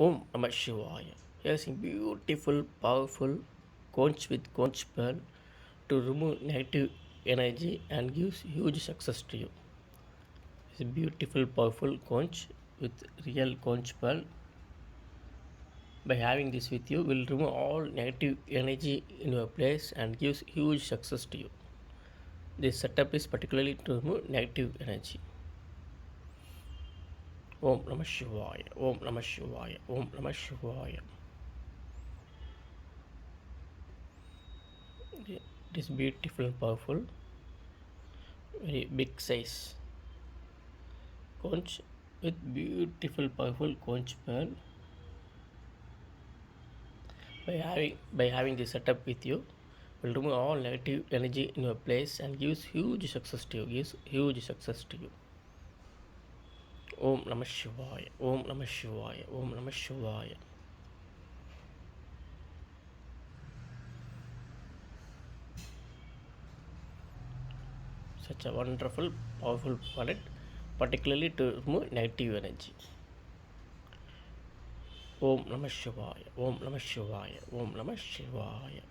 Om Namah Shivaya. Here's a beautiful, powerful conch with conch pearl to remove negative energy and gives huge success to you. It's a beautiful, powerful conch with real conch pearl. By having this with you, will remove all negative energy in your place and gives huge success to you. This setup is particularly to remove negative energy. Om Namah Shivaya. Om Namah Shivaya. Om Namah Shivaya. It is beautiful and powerful, very big size conch with beautiful powerful conch pearl. By having this setup with you, will remove all negative energy in your place and gives huge success to you. Gives huge success to you. Om Namah Shivaya. Om Namah Shivaya. Om Namah Shivaya. Such a wonderful, powerful product, particularly to remove negative energy. Om Namah Shivaya. Om Namah Shivaya. Om Namah Shivaya.